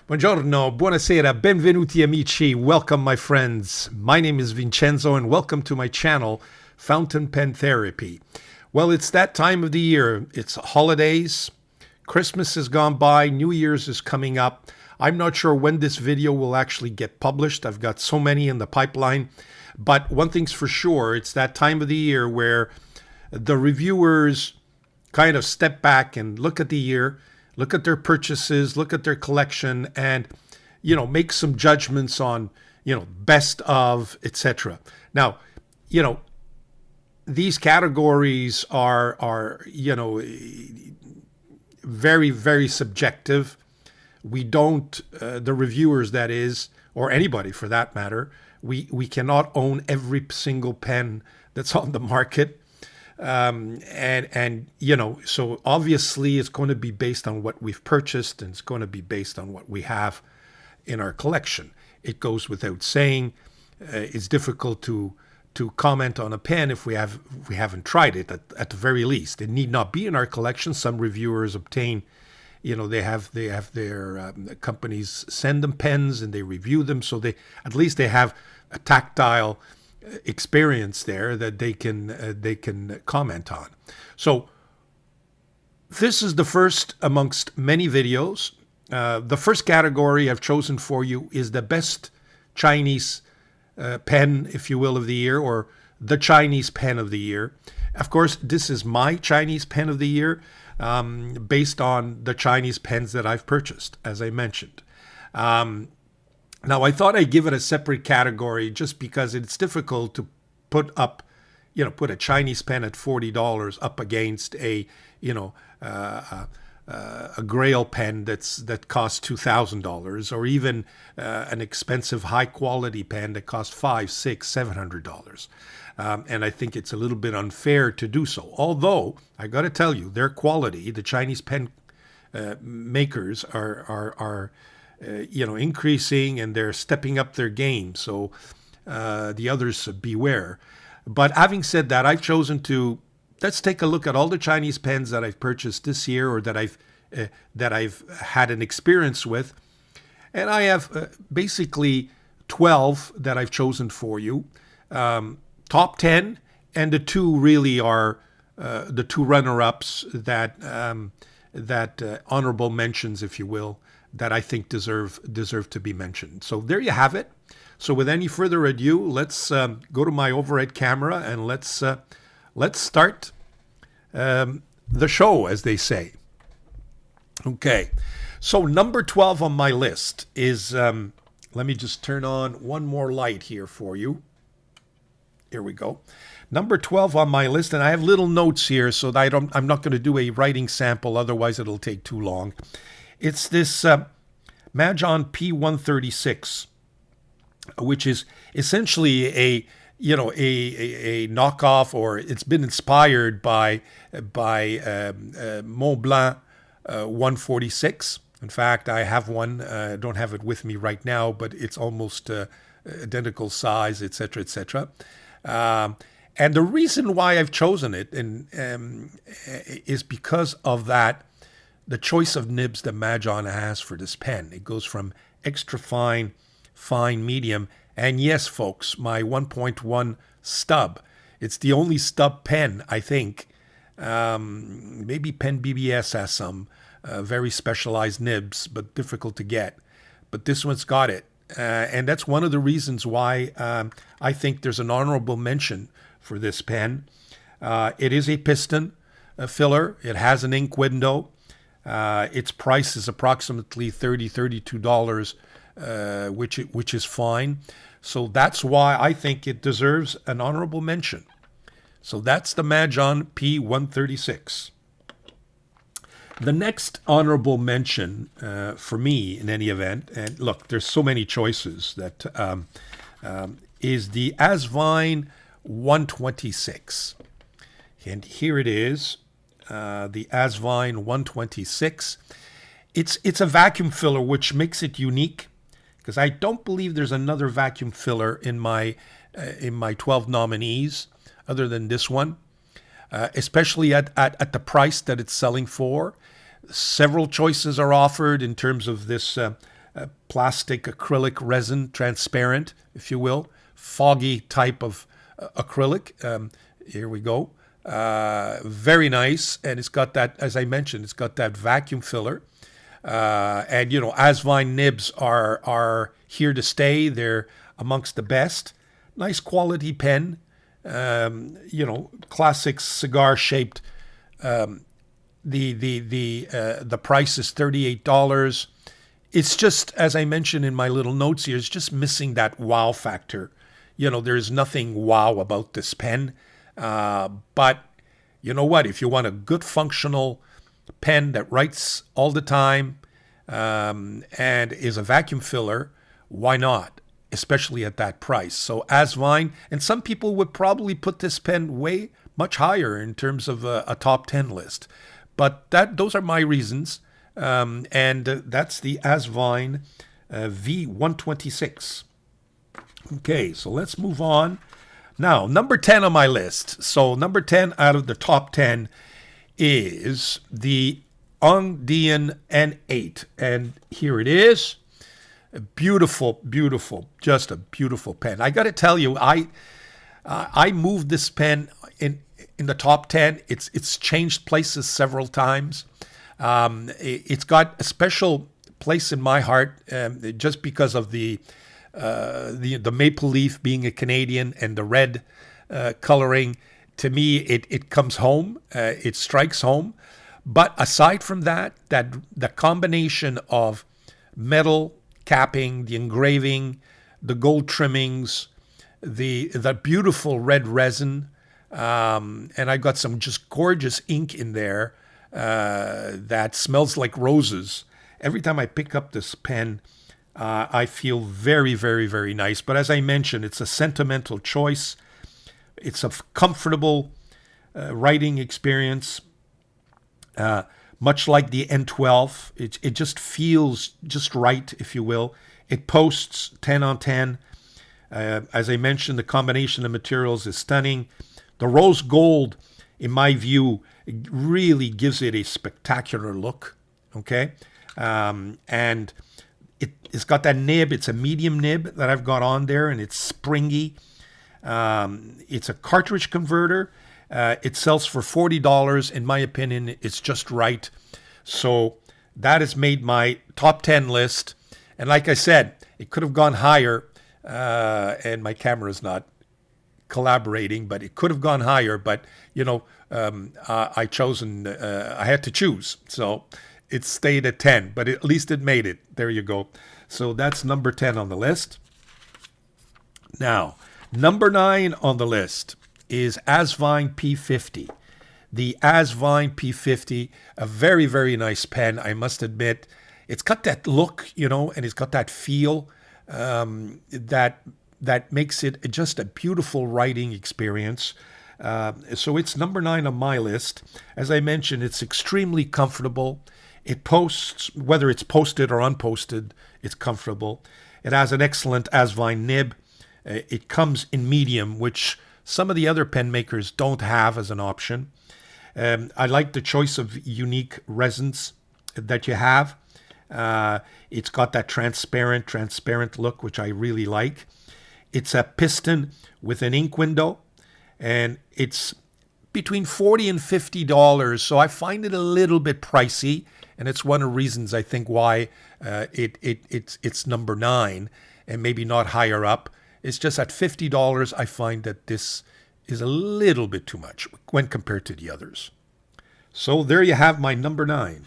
Buongiorno, buonasera, benvenuti amici, welcome my friends. My name is Vincenzo and welcome to my channel, Fountain Pen Therapy. Well, it's that time of the year. It's holidays, Christmas has gone by, New Year's is coming up. I'm not sure when this video will actually get published. I've got so many in the pipeline. But one thing's for sure, it's that time of the year where the reviewers kind of step back and look at the year, look at their purchases, look at their collection, and, make some judgments on, best of, etc. Now, these categories are very, very subjective. We don't, the reviewers that is, or anybody for that matter, we cannot own every single pen that's on the market. So obviously it's going to be based on what we've purchased, and it's going to be based on what we have in our collection. It goes without saying, it's difficult to comment on a pen if we haven't tried it at the very least. It need not be in our collection. Some reviewers obtain, they have their companies send them pens and they review them, so they have a tactile experience there that they can comment on. So this is the first amongst many videos. The first category I've chosen for you is the best Chinese pen, if you will, of the year, or the Chinese pen of the year. Of course, this is my Chinese pen of the year, based on the Chinese pens that I've purchased, as I mentioned. Now, I thought I'd give it a separate category just because it's difficult to put a Chinese pen at $40 up against a Grail pen that costs $2,000, or even an expensive high quality pen that costs $500, $600, $700. And I think it's a little bit unfair to do so. Although I got to tell you, their quality, the Chinese pen makers are increasing, and they're stepping up their game. So the others beware. But having said that, I've chosen to let's take a look at all the Chinese pens that I've purchased this year, or that I've had an experience with, and I have basically 12 that I've chosen for you. Top 10, and the two really are the two runner-ups that honorable mentions, if you will, that I think deserve to be mentioned. So there you have it. So with any further ado, let's go to my overhead camera and let's start the show, as they say. Okay, so number 12 on my list is, let me just turn on one more light here for you. Here we go. Number 12 on my list, and I have little notes here so that I'm not going to do a writing sample, otherwise it'll take too long. It's this Majohn P136, which is essentially a knockoff, or it's been inspired by Montblanc 146. In fact, I have one. I don't have it with me right now, but it's almost identical size, etc., etc. And the reason why I've chosen it is because of that. The choice of nibs that Majohn has for this pen. It goes from extra fine, fine, medium, and yes, folks, my 1.1 stub. It's the only stub pen, I think. Maybe Pen BBS has some very specialized nibs, but difficult to get. But this one's got it. And that's one of the reasons why I think there's an honorable mention for this pen. It is a piston filler. It has an ink window. Its price is approximately $32, which is fine. So that's why I think it deserves an honorable mention. So that's the Majohn P136. The next honorable mention for me, in any event, and look, there's so many choices, that is the Asvine 126. And here it is. The Asvine 126. It's a vacuum filler, which makes it unique, because I don't believe there's another vacuum filler in my 12 nominees other than this one, especially at the price that it's selling for. Several choices are offered in terms of this plastic acrylic resin, transparent, if you will, foggy type of acrylic. Here we go. Very nice, and it's got that, as I mentioned, it's got that vacuum filler. And you know, Asvine nibs are here to stay. They're amongst the best. Nice quality pen. You know, classic cigar shaped. The price is $38. It's just, as I mentioned in my little notes here, it's just missing that wow factor. You know, there's nothing wow about this pen. But you know what? If you want a good functional pen that writes all the time and is a vacuum filler, why not? Especially at that price. So Asvine, and some people would probably put this pen way much higher in terms of a top 10 list. But those are my reasons. And that's the Asvine V126. Okay, so let's move on. Now, number 10 on my list. So number 10 out of the top 10 is the Ongdian N8. And here it is. A beautiful, beautiful, just a beautiful pen. I got to tell you, I moved this pen in the top 10. It's changed places several times. It's got a special place in my heart just because of the maple leaf being a Canadian and the red coloring. To me, it comes home. It strikes home. But aside from that, the combination of metal capping, the engraving, the gold trimmings, the beautiful red resin, and I got some just gorgeous ink in there that smells like roses. Every time I pick up this pen, I feel very, very, very nice. But as I mentioned, it's a sentimental choice. It's a comfortable writing experience. Much like the N12, it just feels just right, if you will. It posts 10 on 10. As I mentioned, the combination of materials is stunning. The rose gold, in my view, really gives it a spectacular look. Okay, and it's got that nib. It's a medium nib that I've got on there, and it's springy. It's a cartridge converter. It sells for $40. In my opinion, it's just right. So that has made my top 10 list. And like I said, it could have gone higher. And my camera's not collaborating, but it could have gone higher. But, you know, I had to choose. So it stayed at 10, but at least it made it. There you go. So that's number 10 on the list. Now, number 9 on the list is Asvine P50. The Asvine P50, a very, very nice pen, I must admit. It's got that look, you know, and it's got that feel that makes it just a beautiful writing experience. So it's number 9 on my list. As I mentioned, it's extremely comfortable. It posts, whether it's posted or unposted, it's comfortable. It has an excellent Asvine nib. It comes in medium, which some of the other pen makers don't have as an option. I like the choice of unique resins that you have. It's got that transparent look, which I really like. It's a piston with an ink window, and it's between $40 and $50. So I find it a little bit pricey, and it's one of the reasons I think why it's number 9 and maybe not higher up. It's just at $50, I find that this is a little bit too much when compared to the others. So there you have my number 9.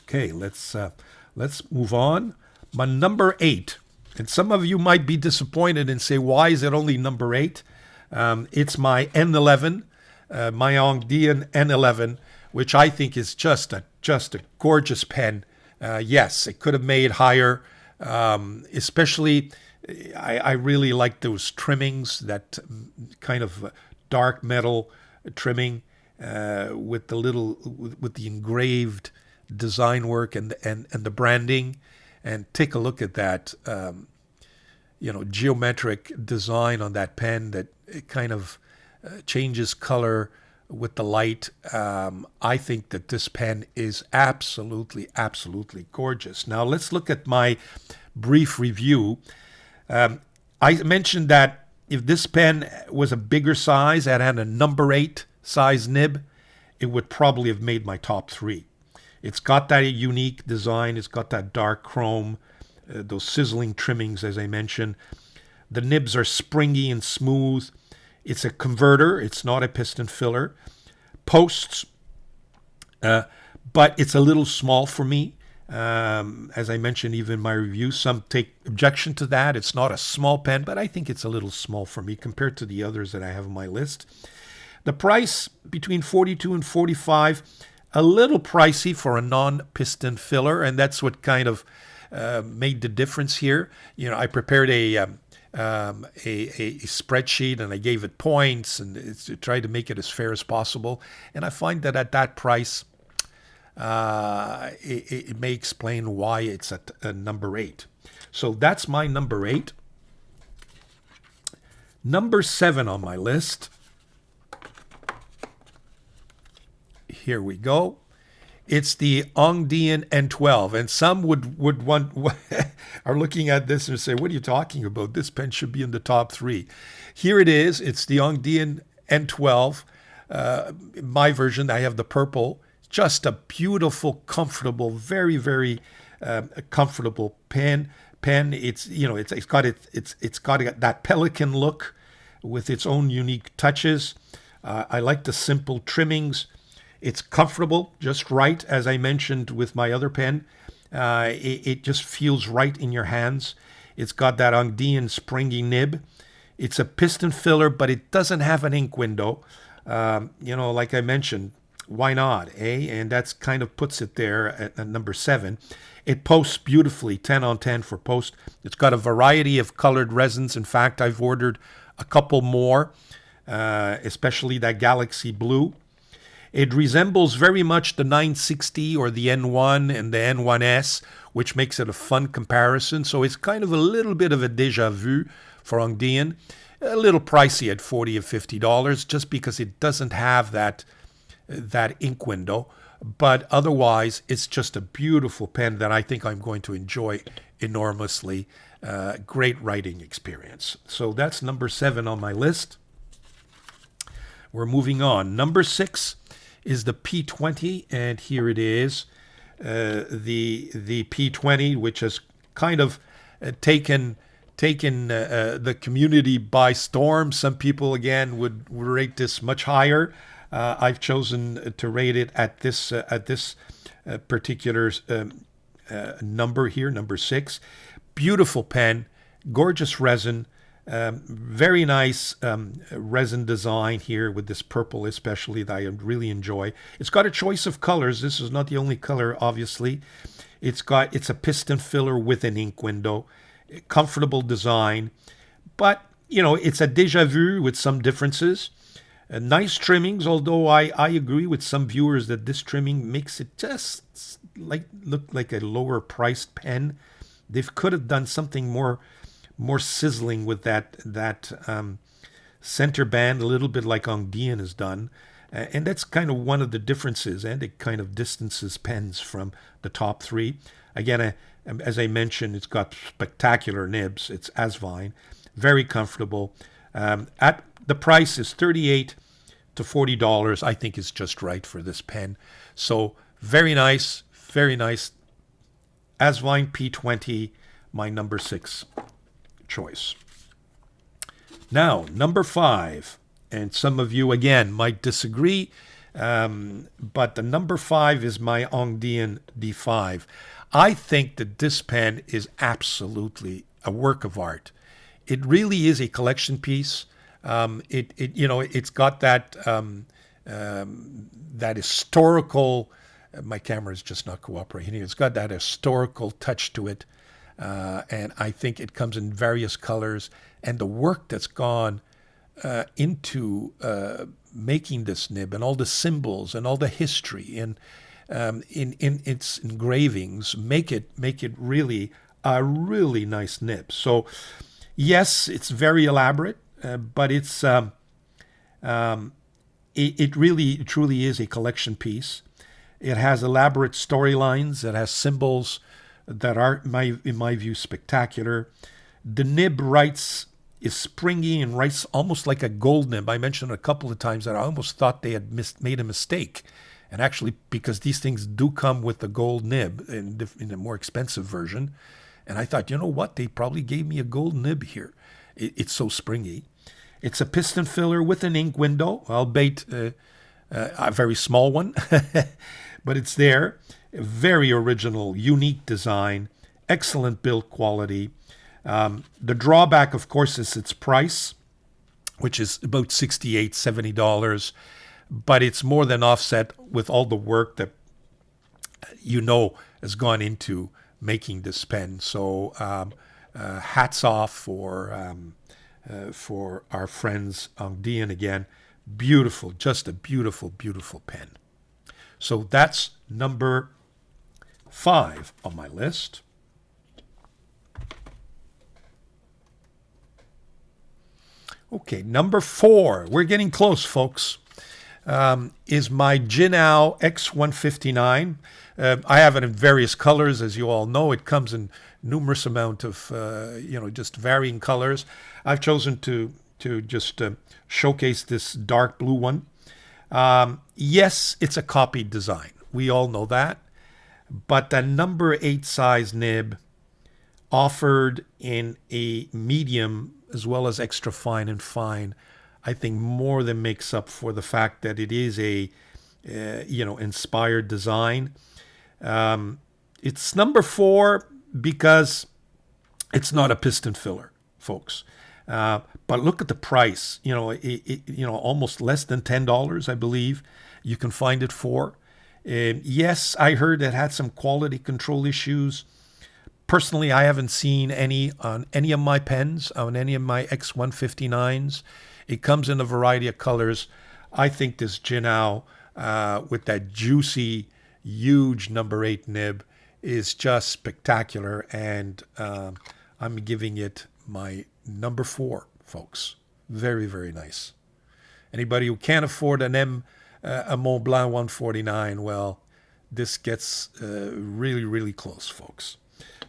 Okay, let's move on. My number 8, and some of you might be disappointed and say, why is it only number 8? It's my N11, my Ongdian N11, which I think is just a gorgeous pen. Yes, it could have made higher, especially. I really like those trimmings, that kind of dark metal trimming with the engraved design work and the branding. And take a look at that, geometric design on that pen that it kind of changes color with the light. I think that this pen is absolutely, absolutely gorgeous. Now let's look at my brief review. I mentioned that if this pen was a bigger size and had a number 8 size nib, it would probably have made my top 3. It's got that unique design. It's got that dark chrome, those sizzling trimmings, as I mentioned. The nibs are springy and smooth. It's a converter. It's not a piston filler. Posts, but it's a little small for me. As I mentioned, even in my review, some take objection to that. It's not a small pen, but I think it's a little small for me compared to the others that I have on my list. The price between $42 and $45, a little pricey for a non-piston filler, and that's what kind of made the difference here. You know, I prepared a spreadsheet and I gave it points and tried to make it as fair as possible. And I find that at that price, it may explain why it's at number 8. So that's my number 8. Number 7 on my list. Here we go. It's the Ongdian N12, and some would want are looking at this and say, "What are you talking about? This pen should be in the top 3." Here it is. It's the Ongdian N12. My version, I have the purple. Just a beautiful, comfortable, very, very comfortable pen. It's it's got that pelican look with its own unique touches. I like the simple trimmings. It's comfortable, just right, as I mentioned with my other pen. It just feels right in your hands. It's got that Ongdian springy nib. It's a piston filler, but it doesn't have an ink window. Like I mentioned, why not, eh? And that's kind of puts it there at number 7. It posts beautifully, 10 on 10 for post. It's got a variety of colored resins. In fact, I've ordered a couple more, especially that Galaxy Blue. It resembles very much the 960 or the N1 and the N1S, which makes it a fun comparison. So it's kind of a little bit of a déjà vu for Ongdian. A little pricey at $40 or $50 just because it doesn't have that ink window. But otherwise, it's just a beautiful pen that I think I'm going to enjoy enormously. Great writing experience. So that's number 7 on my list. We're moving on. Number 6 is the P20, and here it is, the P20, which has kind of taken the community by storm. Some people again would rate this much higher. I've chosen to rate it at this particular number here, number 6. Beautiful pen, gorgeous resin. Very nice resin design here with this purple especially that I really enjoy. It's got a choice of colors. This is not the only color, obviously. It's a piston filler with an ink window. Comfortable design. But, it's a déjà vu with some differences. Nice trimmings, although I agree with some viewers that this trimming makes it just look like a lower priced pen. They could have done something more sizzling with that center band, a little bit like Ongdian has done. And that's kind of one of the differences, and it kind of distances pens from the top 3. Again, as I mentioned, it's got spectacular nibs. It's Asvine, very comfortable. At the price is $38 to $40. I think is just right for this pen. So very nice, very nice. Asvine P20, my number 6 choice. Now, number 5, and some of you again might disagree, but the number 5 is my Ongdian D5. I think that this pen is absolutely a work of art. It really is a collection piece. It's got that historical. My camera is just not cooperating. It's got that historical touch to it. And I think it comes in various colors, and the work that's gone into making this nib and all the symbols and all the history and in its engravings make it really a really nice nib. So yes, it's very elaborate, but it's it really truly is a collection piece. It has elaborate storylines. It has symbols that are, in my view, spectacular. The nib writes is springy and writes almost like a gold nib. I mentioned a couple of times that I almost thought they had made a mistake. And actually, because these things do come with the gold nib in a more expensive version. And I thought, you know what? They probably gave me a gold nib here. It's so springy. It's a piston filler with an ink window, albeit a very small one. But it's there. A very original, unique design. Excellent build quality. The drawback, of course, is its price, which is about $68, $70. But it's more than offset with all the work that has gone into making this pen. So hats off for our friends Angdian again. Beautiful, just a beautiful, beautiful pen. So that's number 5 on my list. Okay, number 4. We're getting close, folks. Is my Jinao X159. I have it in various colors, as you all know. It comes in numerous amount of, just varying colors. I've chosen to just showcase this dark blue one. Yes, it's a copied design. We all know that. But the number 8 size nib offered in a medium as well as extra fine and fine, I think more than makes up for the fact that it is a, inspired design. It's number 4 because it's not a piston filler, folks. But look at the price. Almost less than $10, I believe, you can find it for. Yes, I heard it had some quality control issues. Personally, I haven't seen any on any of my pens, on any of my X159s. It comes in a variety of colors. I think this Jinao, with that juicy, huge number 8 nib, is just spectacular. And I'm giving it my number 4, folks. Very, very nice. Anybody who can't afford a Mont Blanc 149, well, this gets really, really close, folks.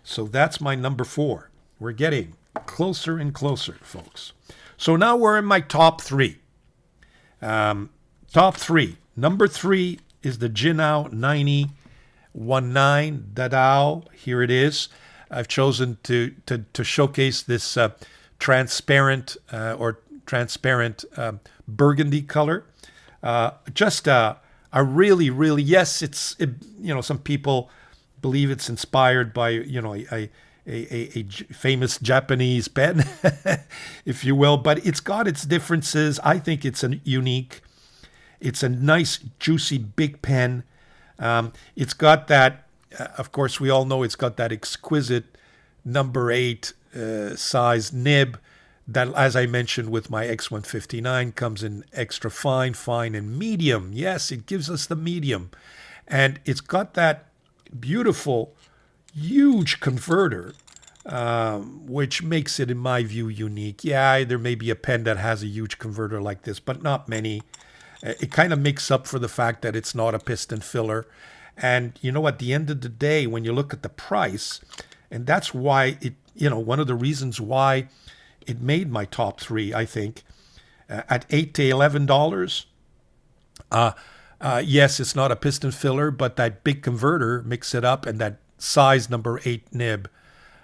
So that's my number 4. We're getting closer and closer, folks. So now we're in my top 3. Top 3. Number 3 is the Jinao 9019 Dadao. Here it is. I've chosen to showcase this transparent burgundy color. Just a really, really, yes, some people believe it's inspired by, a famous Japanese pen, if you will, but it's got its differences. I think it's unique. It's a nice, juicy, big pen. It's got that, of course, we all know it's got that exquisite number 8 size nib that, as I mentioned with my X159, comes in extra fine, fine, and medium. Yes, it gives us the medium. And it's got that beautiful, huge converter, which makes it, in my view, unique. Yeah, there may be a pen that has a huge converter like this, but not many. It kind of makes up for the fact that it's not a piston filler. And, at the end of the day, when you look at the price, and that's why it, one of the reasons why it made my top 3, I think, at $8 to $11. Yes, it's not a piston filler, but that big converter makes it up, and that size number 8 nib.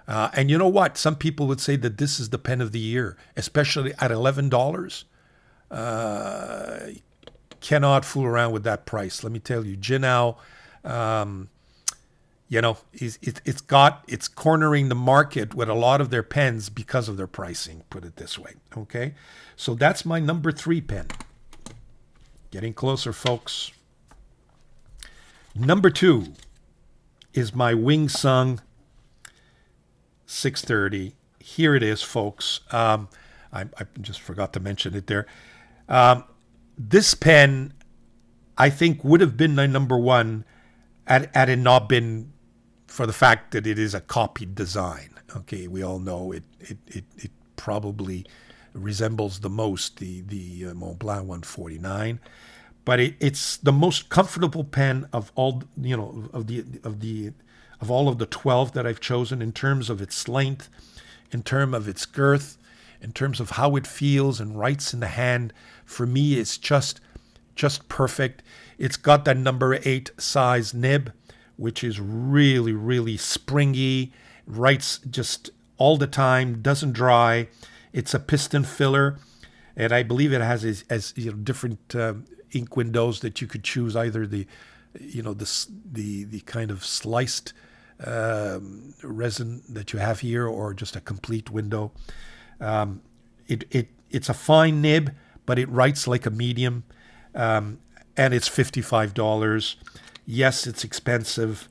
And you know what? Some people would say that this is the pen of the year, especially at $11. Cannot fool around with that price. Let me tell you, Jinao, it's cornering the market with a lot of their pens because of their pricing, put it this way. Okay, so that's my number 3 pen. Getting closer, folks. Number 2 is my Wing Sung 630. Here it is, folks. I just forgot to mention it there. This pen, I think, would have been my number 1 had it not been for the fact that it is a copied design. Okay, we all know it probably resembles the most the Mont Blanc 149. but it's the most comfortable pen of all, of all of the 12 that I've chosen, in terms of its length, in terms of its girth, in terms of how it feels and writes in the hand. For me, it's just perfect. It's got that number 8 size nib, which is really, really springy, writes just all the time, doesn't dry. It's a piston filler, and I believe it has as different ink windows that you could choose, either the kind of sliced resin that you have here, or just a complete window. It's a fine nib, but it writes like a medium, and it's $55. Yes, it's expensive,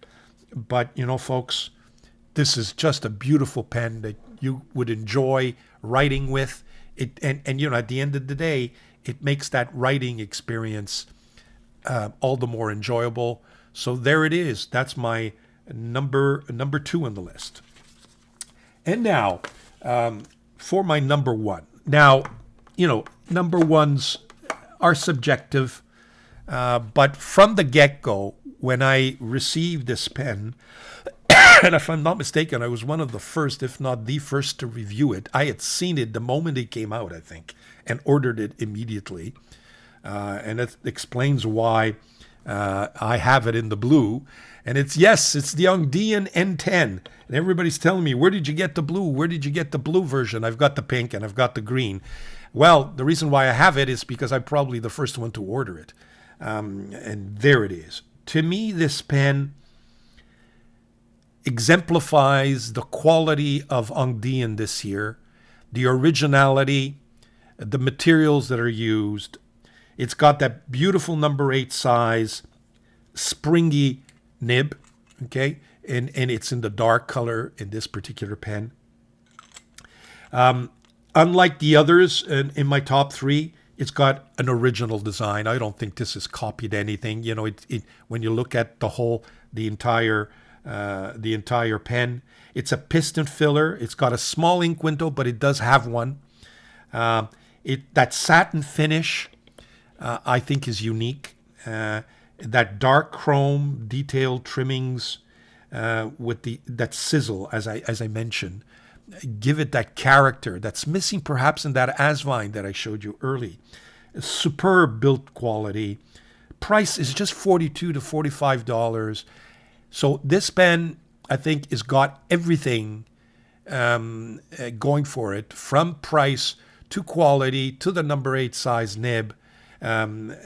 but folks, this is just a beautiful pen that you would enjoy writing with. And at the end of the day, it makes that writing experience all the more enjoyable. So there it is. That's my number 2 on the list. And now, for my number 1. Now, number 1s are subjective, but from the get-go, when I received this pen, and if I'm not mistaken, I was one of the first, if not the first, to review it. I had seen it the moment it came out, I think, and ordered it immediately. And it explains why I have it in the blue. And it's the Ongdian N10. And everybody's telling me, where did you get the blue? Where did you get the blue version? I've got the pink and I've got the green. Well, the reason why I have it is because I'm probably the first one to order it. And there it is. To me, this pen exemplifies the quality of Ongdian this year, the originality, the materials that are used. It's got that beautiful number 8 size, springy nib, okay? And it's in the dark color in this particular pen. Unlike the others in my top 3, it's got an original design. I don't think this has copied anything. When you look at the entire pen, it's a piston filler. It's got a small ink window, but it does have one. That satin finish, I think, is unique. That dark chrome detailed trimmings with that sizzle, as I mentioned, give it that character that's missing perhaps in that Asvine that I showed you early. Superb build quality. Price is just $42 to $45. So this pen, I think, has got everything going for it, from price to quality to the number 8 size nib. And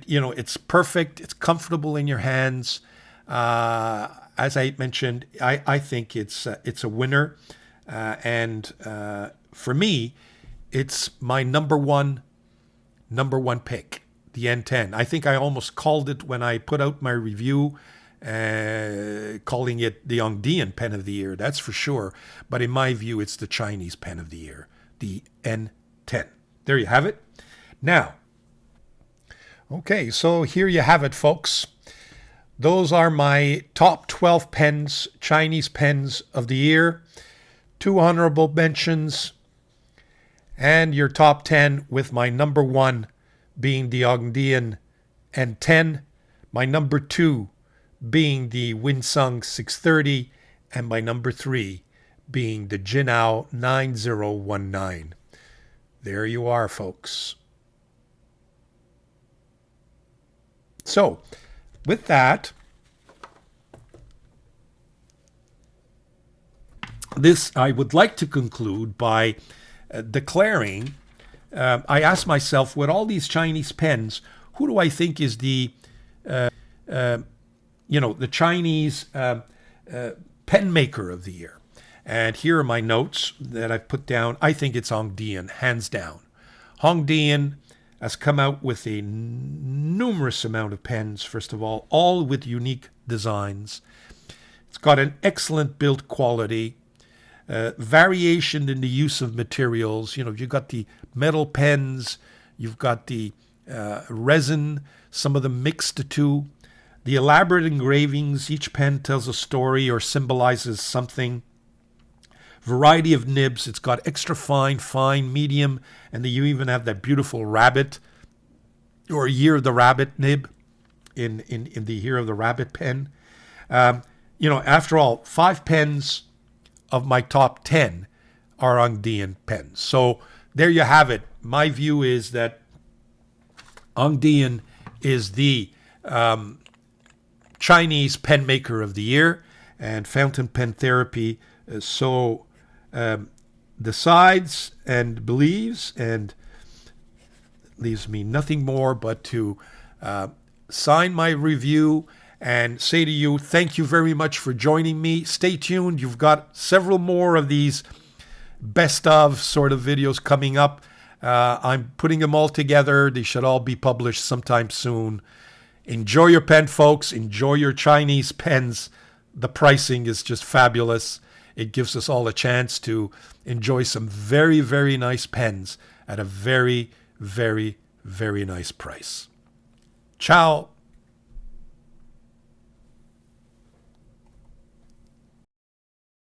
it's perfect. It's comfortable in your hands. As I mentioned, I think it's a winner. And for me, it's my number one pick, the N10. I think I almost called it when I put out my review, calling it the Ongdian pen of the year, that's for sure. But in my view, it's the Chinese pen of the year, the N10. There you have it. Now, okay, so here you have it, folks. Those are my top 12 pens, Chinese pens of the year. 2 honorable mentions, and your top 10, with my number 1 being the Ongdian N10, my number 2 being the Winsung 630, and my number 3 being the Jinao 9019. There you are, folks. So, with that, I would like to conclude by declaring, I asked myself, with all these Chinese pens, who do I think is the Chinese pen maker of the year? And here are my notes that I've put down. I think it's Ongdian, hands down. Ongdian has come out with a numerous amount of pens, first of all with unique designs. It's got an excellent build quality. Variation in the use of materials. You've got the metal pens, you've got the resin, some of them mixed the two. The elaborate engravings, each pen tells a story or symbolizes something. Variety of nibs, it's got extra fine, medium, and then you even have that beautiful rabbit or Year of the Rabbit nib in the Year of the Rabbit pen. After all, 5 pens of my top 10 are Ongdian pens. So there you have it. My view is that Ongdian is the Chinese pen maker of the year, and Fountain Pen Therapy decides and believes, and leaves me nothing more but to sign my review and say to you, thank you very much for joining me. Stay tuned. You've got several more of these best of sort of videos coming up. I'm putting them all together. They should all be published sometime soon. Enjoy your pen, folks. Enjoy your Chinese pens. The pricing is just fabulous. It gives us all a chance to enjoy some very, very nice pens at a very, very, very nice price. Ciao.